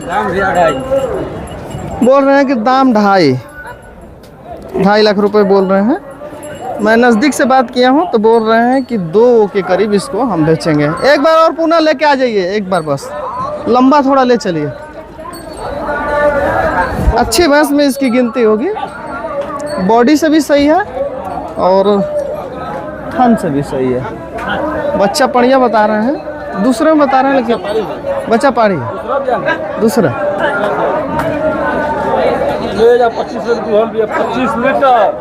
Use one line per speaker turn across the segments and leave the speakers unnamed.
दाम 2.5।
बोल रहे हैं कि दाम 2.5 लाख रुपए बोल रहे हैं। मैं नज़दीक से बात किया हूँ तो बोल रहे हैं कि 2 के करीब इसको हम बेचेंगे। एक बार और पुनः लेके आ जाइए, एक बार बस, लंबा थोड़ा ले चलिए। अच्छी भैंस में इसकी गिनती होगी, बॉडी से भी सही है और थन से भी सही है। बच्चा पढ़िया बता रहे हैं, दूसरे में बता रहे हैं, लेकिन बच्चा पाड़ी है दूसरा।
25 लीटर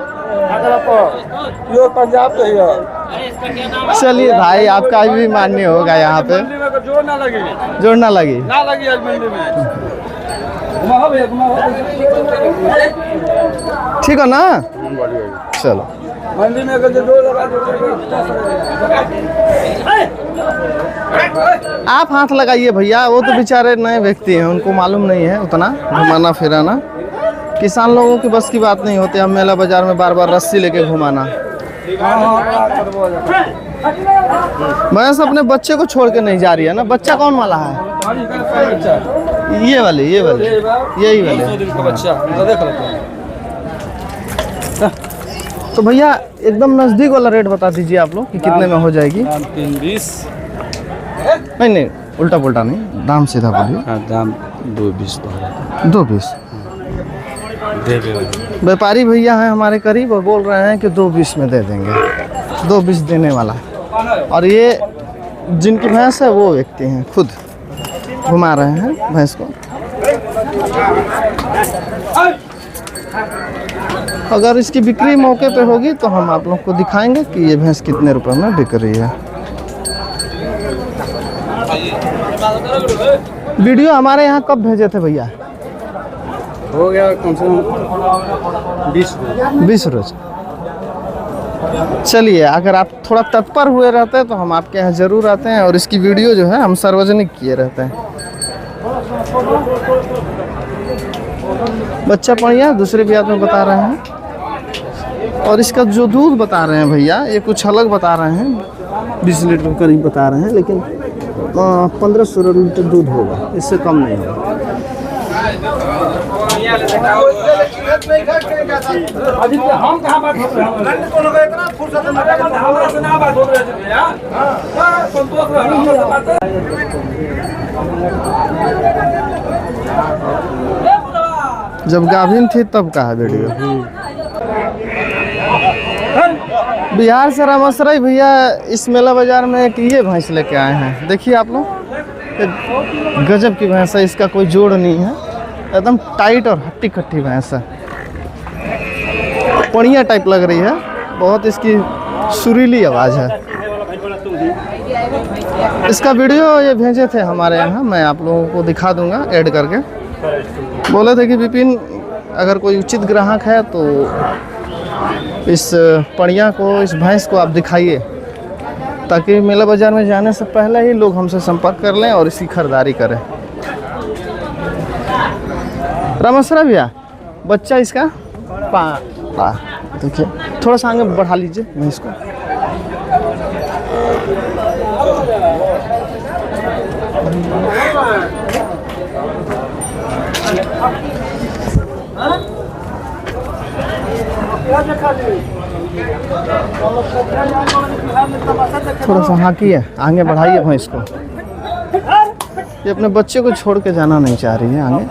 पंजाब के है।
चलिए भाई, आपका भी मान्य होगा यहाँ पे।
जोड़ ना लगी आज मंडी में।
ठीक है ना? चलो
मंडी में अगर जोड़ लगा
आप हाथ लगाइए भैया, वो तो बेचारे नए व्यक्ति हैं, उनको मालूम नहीं है उतना घुमाना फिराना। किसान लोगों की बस की बात नहीं होती, हम मेला बाजार में बार बार रस्सी लेके घुमाना। भैंस अपने बच्चे को छोड़ के नहीं जा रही है ना। बच्चा कौन वाला है? ये वाले यही वाले
बच्चा देख
तो भैया एकदम नज़दीक वाला रेट बता दीजिए आप लोग कि कितने में हो जाएगी।
320।
नहीं, उल्टा पुल्टा नहीं, दाम सीधा बोलिए।
दाम 220।
220 व्यापारी भैया हैं हमारे करीब और बोल रहे हैं कि 220 में दे देंगे। 220 देने वाला। और ये जिनकी भैंस है वो व्यक्ति हैं, खुद घुमा रहे हैं भैंस को। अगर इसकी बिक्री मौके पे होगी तो हम आप लोग को दिखाएंगे कि ये भैंस कितने रुपए में बिक रही है। वीडियो हमारे यहाँ कब भेजे थे भैया?
हो गया कम से कम
20 रोज। चलिए, अगर आप थोड़ा तत्पर हुए रहते हैं तो हम आपके यहाँ ज़रूर आते हैं और इसकी वीडियो जो है हम सार्वजनिक किए रहते हैं। बच्चा पढ़िया दूसरे ब्याज में बता रहे हैं। और इसका जो दूध बता रहे हैं भैया, ये कुछ अलग बता रहे हैं, 20 लीटर करीब बता रहे हैं, लेकिन 1500 लीटर दूध होगा, इससे कम नहीं होगा।
हम कहाँ बात हो रहे हैं?
जब गाभिन थी तब का है वीडियो। बिहार से रामसराय भैया इस मेला बाजार में एक ये भैंस लेके आए हैं। देखिए आप लोग, गजब की भैंस है, इसका कोई जोड़ नहीं है, एकदम टाइट और हट्टी कट्टी भैंस है। पड़िया टाइप लग रही है, बहुत इसकी सुरीली आवाज़ है। इसका वीडियो ये भेजे थे हमारे यहाँ, मैं आप लोगों को दिखा दूंगा ऐड करके। बोले थे कि विपिन अगर कोई उचित ग्राहक है तो इस पड़िया को, इस भैंस को आप दिखाइए, ताकि मेला बाज़ार में जाने से पहले ही लोग हमसे संपर्क कर लें और इसकी खरीदारी करें। रामेश्वरा भैया बच्चा इसका देखिए थोड़ा सा आगे बढ़ा लीजिए भैंस को। थोड़ा सा हाकिए आगे बढ़ाइए भैंस को। ये अपने बच्चे को छोड़ के जाना नहीं चाह रही है आगे।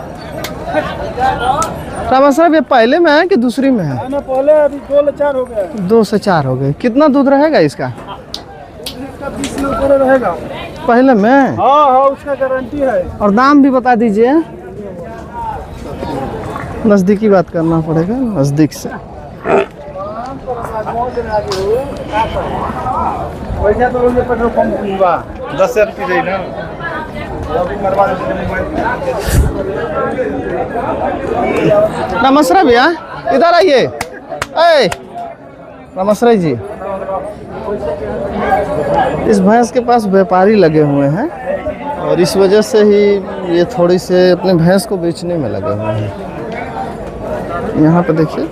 रामेश्वरा ये पहले में है कि दूसरी में है?
पहले अभी 2 से 4 हो गए।
2 से 4 हो गए। कितना दूध रहेगा इसका?
इसका 20 लीटर रहेगा
पहले में।
हाँ हाँ उसका गारंटी है।
और दाम भी बता दीजिए। नज़दीकी बात करना पड़ेगा नज़दीक से।
वैसे तो लोग पेट्रोल पंप हुआ 10 रुपये ना अभी मरवा
रामेश्वरा भैया इधर आइए। ए रामेश्वरा जी इस भैंस के पास व्यापारी लगे हुए हैं और इस वजह से ही ये थोड़ी से अपने भैंस को बेचने में लगे हुए हैं। यहाँ पे देखिए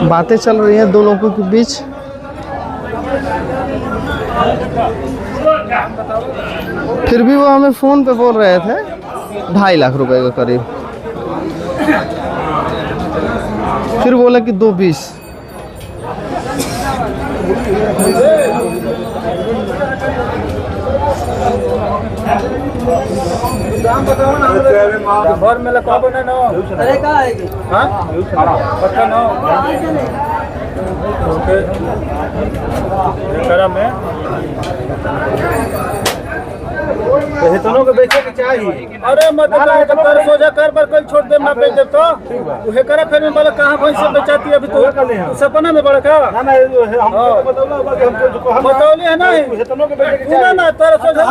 बातें चल रही हैं 2 लोगों के बीच। फिर भी वो हमें फ़ोन पे बोल रहे थे 2.5 लाख रुपए के करीब। फिर बोला कि 2.20।
घर में लगा बना ना। अरे का आएगी हां पक्का ना ओके करा में पैसे दोनों के बेचे के चाहिए। अरे मतलब कर सोजा कर पर कोई छोड़ दे ना बेच दे तो उहे करा। फिर में बोला कहां भैंस से बेचाती अभी तो सपना में बड़ा का ना ना हम बताओ बाकी हम बताओली है ना दोनों के बेचे के चाहिए ना तर सोजा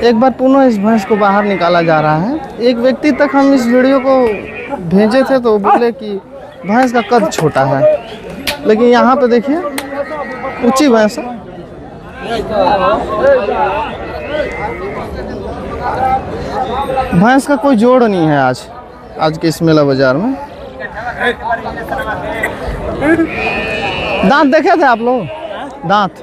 एक बार पुनः इस भैंस को बाहर निकाला जा रहा है। एक व्यक्ति तक हम इस वीडियो को भेजे थे तो बोले कि भैंस का कद छोटा है, लेकिन यहाँ पे देखिए ऊंची भैंस है। भैंस का कोई जोड़ नहीं है आज के इस मेला बाजार में। दांत देखे थे आप लोग? दांत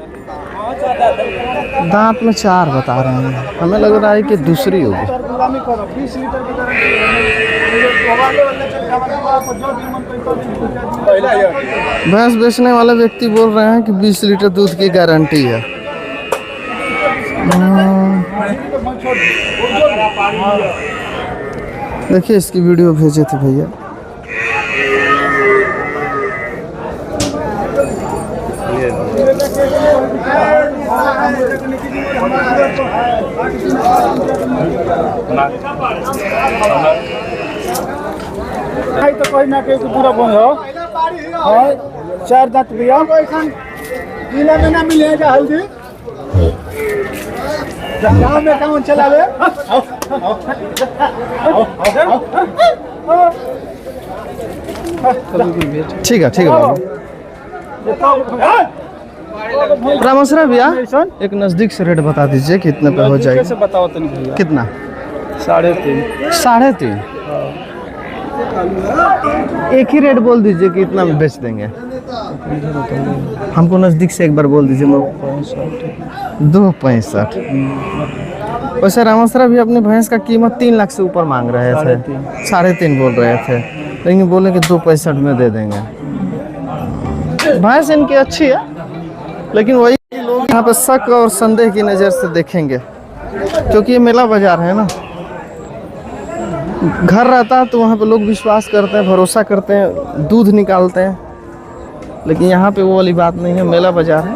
में 4 बता रहे हैं। हमें लग रहा है कि दूसरी होगी। भैंस बेचने वाले व्यक्ति बोल रहे हैं कि 20 लीटर दूध की गारंटी है। देखिए इसकी वीडियो भेजे थे भैया।
तो कोई ना कोई पूरा बंद हो और 4 दांत भैया जिला में ना मिलेगा हल्दी गाँव में काम चला ले।
ठीक है रामेश्वरा भैया एक नजदीक से रेट बता दीजिए कितने पे हो जाएगा?
कैसे बताओ तो नहीं
कितना?
3.5
एक ही रेट बोल दीजिए कि इतना में बेच देंगे। हमको नजदीक से एक बार बोल दीजिए। 2.65। वैसे रामेश्वरा भी अपने भैंस का कीमत 3 लाख से ऊपर मांग रहे थे। 3.5 बोल रहे थे, लेकिन बोले कि 2.65 में दे देंगे। भैंस इनकी अच्छी है, लेकिन वही लोग यहाँ पे शक और संदेह की नज़र से देखेंगे, क्योंकि ये मेला बाजार है ना। घर रहता है तो वहाँ पे लोग विश्वास करते हैं, भरोसा करते हैं, दूध निकालते हैं, लेकिन यहाँ पे वो वाली बात नहीं है। मेला बाजार है।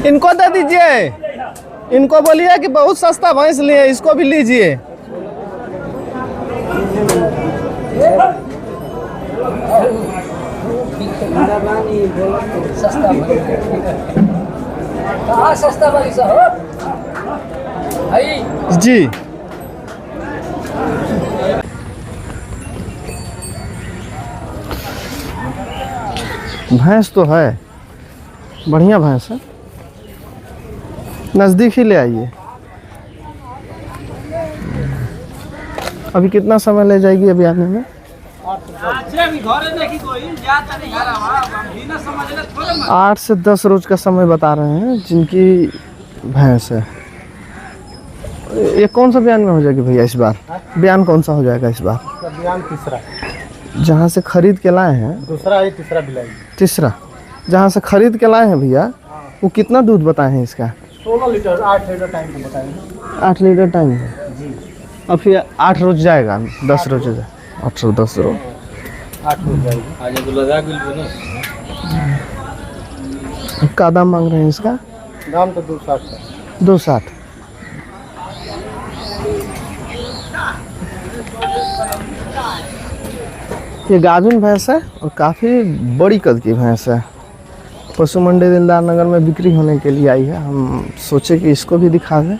इनको दे दीजिए, इनको बोलिए कि बहुत सस्ता भैंस लिए, इसको भी लीजिए। जी भैंस तो है, बढ़िया भैंस है, नज़दीक ही ले आइए। अभी कितना समय ले जाएगी अभी आने में? 8 से 10 रोज का समय बता रहे हैं जिनकी भैंस है। ये कौन सा बयान में हो जाएगी भैया इस बार? बयान कौन सा हो जाएगा इस बार?
बयान तीसरा,
जहाँ से खरीद के लाए हैं।
दूसरा है, तीसरा बिलाई।
तीसरा, जहाँ से खरीद के लाए हैं भैया, वो कितना दूध बताए हैं इसका?
16 लीटर 8 लीटर टाइम को बताएंगे।
8 लीटर टाइम है जी। अब फिर 8 रोज जाएगा, 10 रोज जाएगा, 8 रोज 10 रोज
8 रोज जाएगी। आज तो लगा बिल
क्या दाम मांग रहे हैं इसका?
दाम तो 260 है।
260। ये गाभिन भैंस है और काफ़ी बड़ी कद की भैंस है। पशु मंडी दिलदार नगर में बिक्री होने के लिए आई है। हम सोचे कि इसको भी दिखा दें।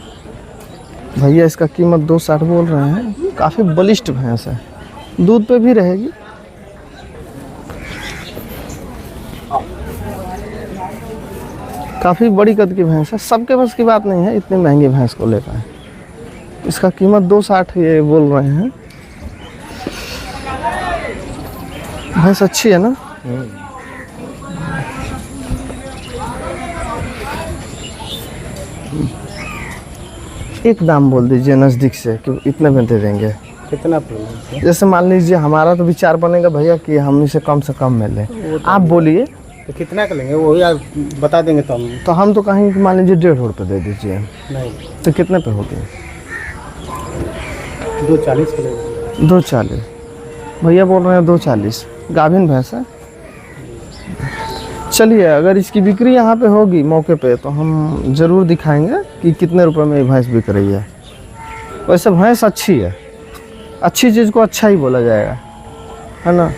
भैया इसका कीमत 260 बोल रहे हैं। काफ़ी बलिष्ठ भैंस है, दूध पे भी रहेगी। काफ़ी बड़ी कद की भैंस है, सबके बस की बात नहीं है इतनी महंगी भैंस को ले पाए। इसका कीमत 260 ये बोल रहे हैं। भैंस अच्छी है ना? एक दाम बोल दीजिए नज़दीक से कि इतने में दे देंगे।
कितना?
जैसे मान लीजिए हमारा तो विचार बनेगा भैया कि हम इसे कम से कम में लें। आप बोलिए
तो कितना का लेंगे, वो यार बता देंगे तो
हम तो कहेंगे कि मान लीजिए 150 रुपये दे दीजिए।
नहीं
तो कितने पे होगी?
240 के लेंगे।
240 भैया बोल रहे हैं। 240 गाभिन भैंस है। चलिए, अगर इसकी बिक्री यहाँ पे होगी मौके पे तो हम ज़रूर दिखाएंगे कि कितने रुपए में ये भैंस बिक रही है। वैसे भैंस अच्छी है, अच्छी चीज़ को अच्छा ही बोला जाएगा, है ना?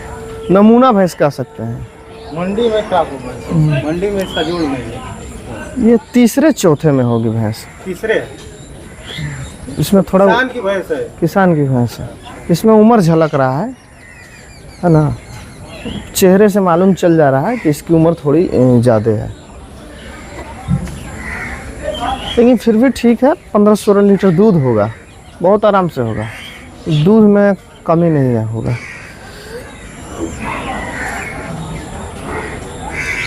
नमूना भैंस कह सकते हैं।
मंडी में क्या होगा? मंडी में इसका जोड़ नहीं है।
ये तीसरे चौथे में होगी भैंस।
तीसरे?
इसमें थोड़ा
किसान की भैंस है।
किसान की भैंस है। इसमें उम्र झलक रहा है ना? चेहरे से मालूम चल जा रहा है कि इसकी उम्र थोड़ी ज़्यादा है, लेकिन फिर भी ठीक है। 15-16 लीटर दूध होगा, बहुत आराम से होगा। दूध में कमी नहीं होगा।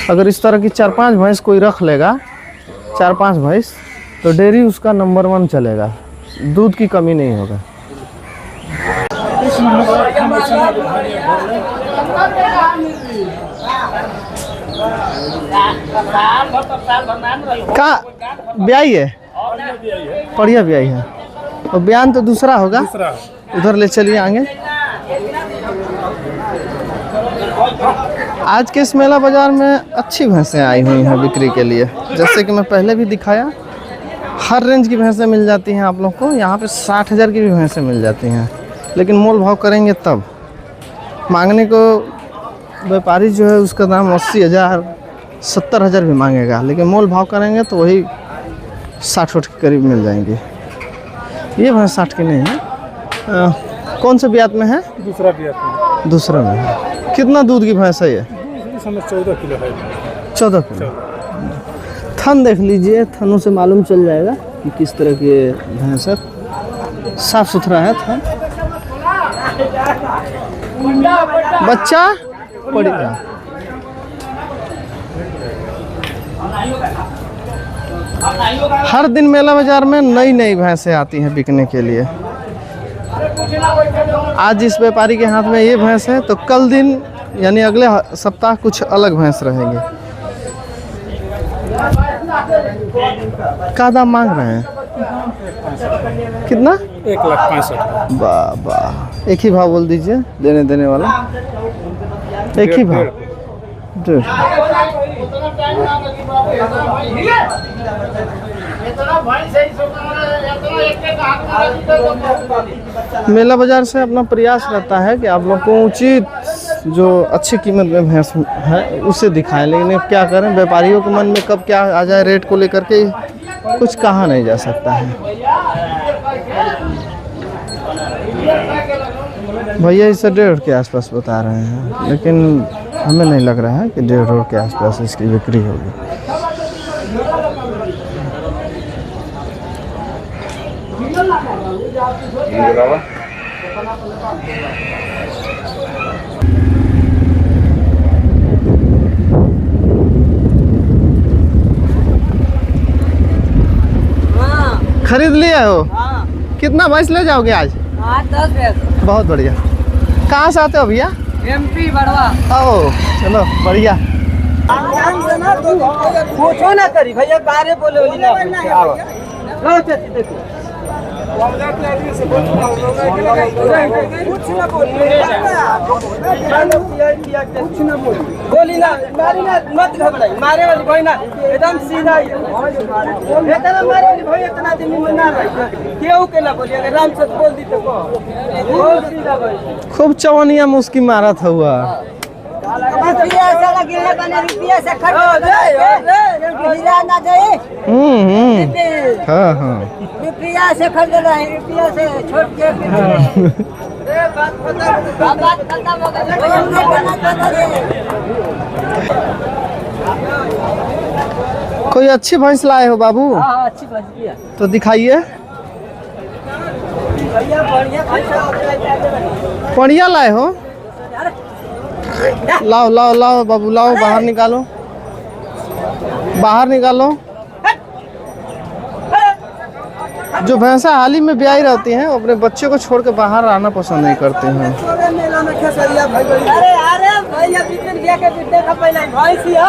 अगर इस तरह की 4-5 भैंस कोई रख लेगा, 4-5 भैंस, तो डेयरी उसका नंबर 1 चलेगा, दूध की कमी नहीं होगा। का ब्याई है? बढ़िया ब्याई है। और बयान तो दूसरा होगा, उधर ले चलिए आगे। आज के इस मेला बाजार में अच्छी भैंसें आई हुई हैं बिक्री के लिए। जैसे कि मैं पहले भी दिखाया, हर रेंज की भैंसें मिल जाती हैं आप लोग को। यहाँ पे 60,000 की भी भैंसें मिल जाती हैं, लेकिन मोल भाव करेंगे तब। मांगने को व्यापारी जो है उसका दाम 80,000 70,000 भी मांगेगा, लेकिन मोल भाव करेंगे तो वही 60 के करीब मिल जाएंगे। ये भैंस 60 की नहीं है। कौन से ब्यात में है?
दूसरा ब्यात में।
दूसरा में है। कितना दूध की भैंस है ये?
14 किलो है।
14 किलो। थन देख लीजिए, थनों से मालूम चल जाएगा कि किस तरह की भैंस है। साफ सुथरा है थन। बच्चा पड़ेगा। हर दिन मेला बाजार में नई नई भैंसें आती हैं बिकने के लिए। आज इस व्यापारी के हाथ में ये भैंस है तो कल दिन यानी अगले सप्ताह कुछ अलग भैंस रहेंगे। क्या दाम मांग रहे हैं? कितना?
1,65,000।
वाह वाह, एक ही भाव बोल दीजिए, देने देने वाला एक ही भाव। 1.5। मेला बाजार से अपना प्रयास रहता है कि आप लोग को उचित जो अच्छी कीमत में भैंस है उसे दिखाएं, लेकिन अब क्या करें, व्यापारियों के मन में कब क्या आ जाए रेट को लेकर के कुछ कहा नहीं जा सकता है। भैया इसे 1.5 के आसपास बता रहे हैं, लेकिन हमें नहीं लग रहा है कि 1.5 के आसपास इसकी बिक्री होगी। खरीद लिया हो? कितना भैंस ले जाओगे आज?
10 भैंस।
बहुत बढ़िया। कहाँ से आते हो भैया?
MP बड़वा।
ओ चलो बढ़िया।
पूछो ना करी भैया, बारे बोले बोली ना। लो चाची देखो। बोली ना, मारी ना, मत घबराई, मारे वाली भाई ना एकदम सीधा ही है। इतना मारे वाली भाई इतना दिन में ना रही, क्यों के ना बोली, अगर राम सच बोल दी तो बहुत सीधा भाई।
खूब चवनिया मुस्की मारा था हुआ।
रुपया से लगे बने, रुपया से खर्च हीरा ना दे।
हाँ हाँ
रुपया से खरीद रहे हैं, रुपया से छोड़ के बात खत्म हो गई।
कोई अच्छी भैंस लाए हो बाबू?
हाँ अच्छी भैंस है
तो दिखाइए।
भैया, बढ़िया भैंस।
बढ़िया लाए हो? लाओ लाओ लाओ बाबू, लाओ, बाहर निकालो, बाहर निकालो। जो भैंसा हाल ही में ब्याही रहती हैं, अपने बच्चे को छोड़ के बाहर आना पसंद नहीं करते हैं।
अरे अरे भैया, बिपिन भैया के बिट्टे का पहले भैंस ही है।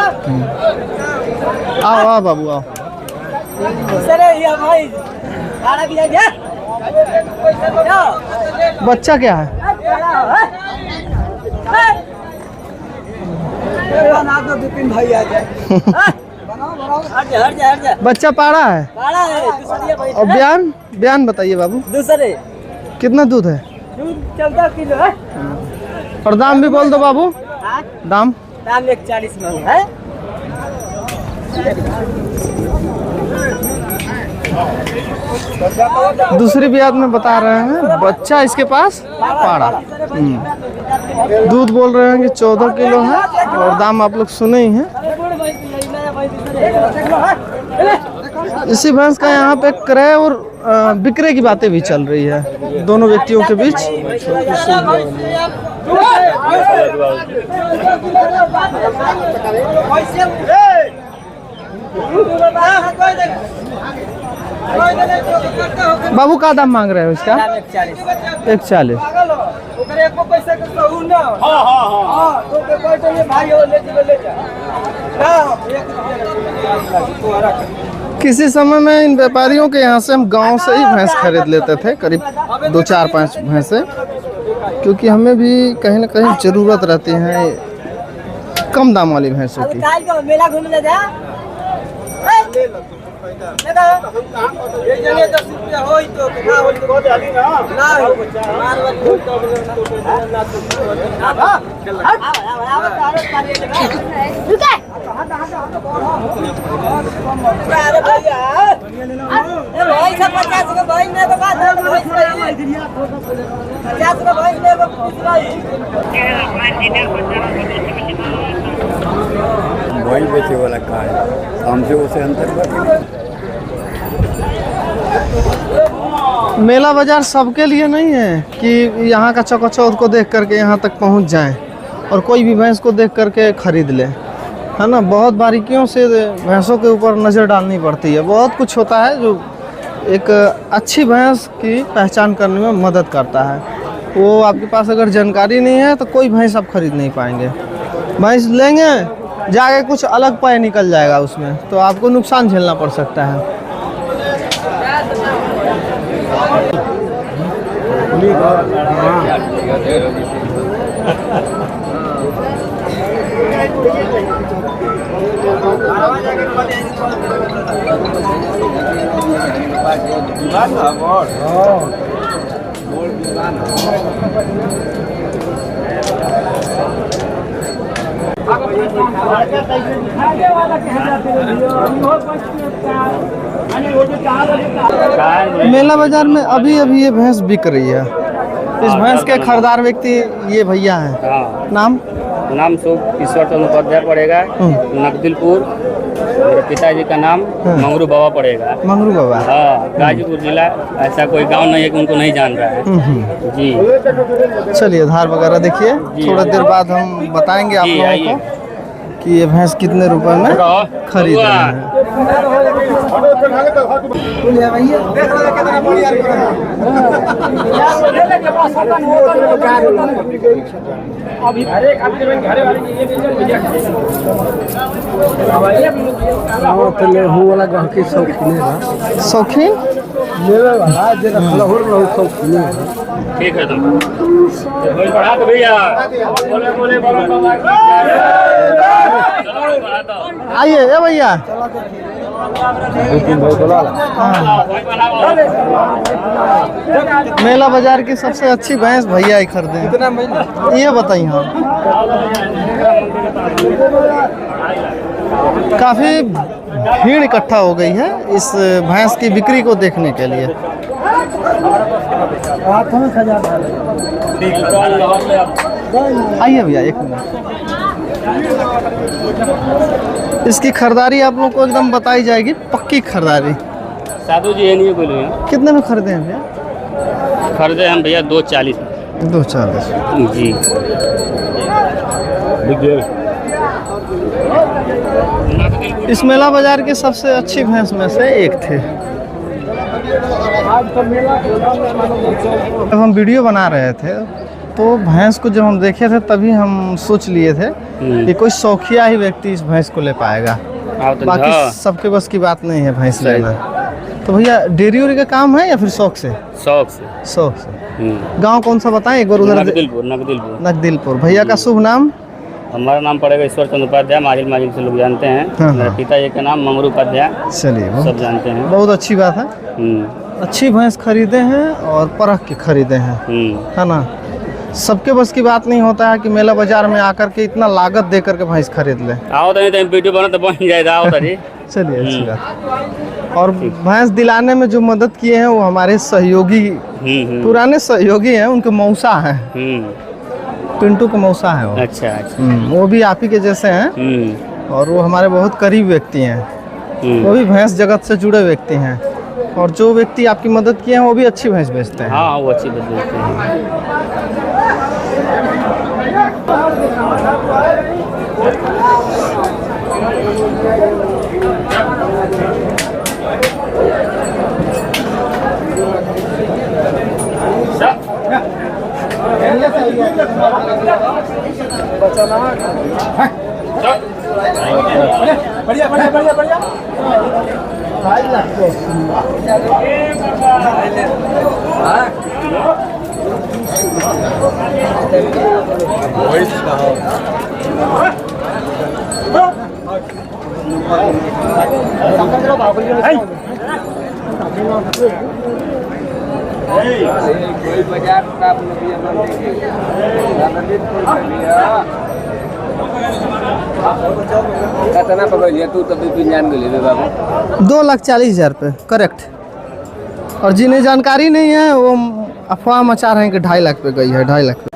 आओ आओ बाबू आओ।
सरे ये भाई आड़ा भी जा।
बच्चा क्या है?
बना दो बिपिन भैया जाए। हट जा हट जा हट जा।
बच्चा पाड़ा है?
पाड़ा है, दूसरी भाई।
और बयान बयान बताइए बाबू,
दूसरे
कितना दूध है?
दूध 14 किलो है।
और दाम भी बोल दो बाबू।
हाँ?
दाम?
दाम 140 में है।
दूसरी ब्याज में बता रहे हैं बच्चा इसके पास पाड़ा। दूध बोल रहे हैं कि 14 किलो है, और दाम आप लोग सुने ही हैं। इसी भैंस का यहाँ पे क्रय और बिक्री की बातें भी चल रही है दोनों व्यक्तियों के बीच। बाबू का दाम मांग रहे हो इसका? 140। किसी समय में इन व्यापारियों के यहाँ से हम गांव से ही भैंस खरीद लेते थे, करीब 2, 4, 5 भैंसे, क्योंकि हमें भी कहीं ना कहीं ज़रूरत रहती है कम दाम वाली भैंसों की।
मेला घूमने जा।
वही बेचे वाला का है, हमसे उसे अंतर।
मेला बाजार सबके लिए नहीं है कि यहाँ का चकाचौंध को देख करके यहाँ तक पहुँच जाएं और कोई भी भैंस को देख करके खरीद ले, है ना। बहुत बारीकियों से भैंसों के ऊपर नज़र डालनी पड़ती है। बहुत कुछ होता है जो एक अच्छी भैंस की पहचान करने में मदद करता है। वो आपके पास अगर जानकारी नहीं है तो कोई भैंस आप खरीद नहीं पाएंगे। भैंस लेंगे जाके कुछ अलग पाए निकल जाएगा उसमें, तो आपको नुकसान झेलना पड़ सकता है। मेला बाजार में अभी अभी ये भैंस बिक रही है। इस भैंस के खरीदार व्यक्ति ये भैया हैं।
हाँ,
नाम
नाम शुभ ईश्वर चंद्र उपाध्याय पड़ेगा, नकदिलपुर। मेरे पिताजी का नाम मंगरू बाबा पड़ेगा।
मंगरू बाबा।
हाँ, गाजीपुर जिला। ऐसा कोई गांव नहीं है कि उनको नहीं जान रहा है। जी
चलिए धार वगैरह देखिए, थोड़ा देर बाद हम बताएंगे आप
जी,
लोगों
आइए।
को कि ये भैंस कितने रुपए में खरीद रहे हैं। शौकीन
ठीक है तुम बढ़ा दो भैया। बोले बोले
आइए ए भैया। मेला बाजार की सबसे अच्छी भैंस भैया ही खरीदे हैं। ये बताइए। हाँ, काफी भीड़ इकट्ठा हो गई है इस भैंस की बिक्री को देखने के लिए। आइए भैया एक मिनट। इसकी खरीदारी आप लोग को एकदम बताई जाएगी, पक्की खरीदारी।
साधु जी ये नहीं बोले
कितने में खरीदे हैं भैया?
खरीदे हम भैया 240।
240
जी
इस मेला बाजार की सबसे अच्छी भैंस में से एक थे। जब हम वीडियो बना रहे थे तो भैंस को जब हम देखे थे तभी हम सोच लिए थे कि कोई शौकिया ही व्यक्ति इस भैंस को ले पाएगा, बाकी सबके बस की बात नहीं है भैंस लेना। तो भैया डेयरी उरी का काम है या फिर शौक से?
शौक से।
शौक से। गांव कौन सा बताएं एक बार? उधर
नकदिलपुर।
नकदिलपुर। भैया का शुभ नाम?
हमारा नाम पड़ेगा ईश्वर चंद्र उपाध्याय। माजिल माजिल से लोग जानते हैं।
हाँ,
मेरे पिताजी का नाम मंगरू उपाध्याय।
चलिए
सब जानते हैं।
बहुत अच्छी बात है। अच्छी भैंस खरीदे हैं और परख के खरीदे हैं, है ना। सबके बस की बात नहीं होता है कि मेला बाजार में आकर के इतना लागत दे करके भैंस खरीद ले।
आओ तो वीडियो बना तो बन जाएगा। आओ तो
चलिए अच्छी बात। और भैंस दिलाने में जो मदद किए हैं वो हमारे सहयोगी, पुराने सहयोगी हैं। उनके मौसा हैं, पिंटू के मौसा है वो।
अच्छा
वो भी आप ही के जैसे हैं और वो हमारे बहुत करीब व्यक्ति हैं। वो भी भैंस जगत से जुड़े व्यक्ति हैं और जो व्यक्ति आपकी मदद किए हैं वो भी अच्छी भैंस बेचते हैं।
हाँ, वो अच्छी भैंस बेचते हैं।
बढ़िया बढ़िया बढ़िया बढ़िया।
कितना पकड़ तू तभी पिंजान गली बाबू
2,40,000 रुपये करेक्ट। और जिन्हें जानकारी नहीं है वो अफवाह मचा रहे हैं कि 2.5 लाख पे गई है। 2.5 लाख पे।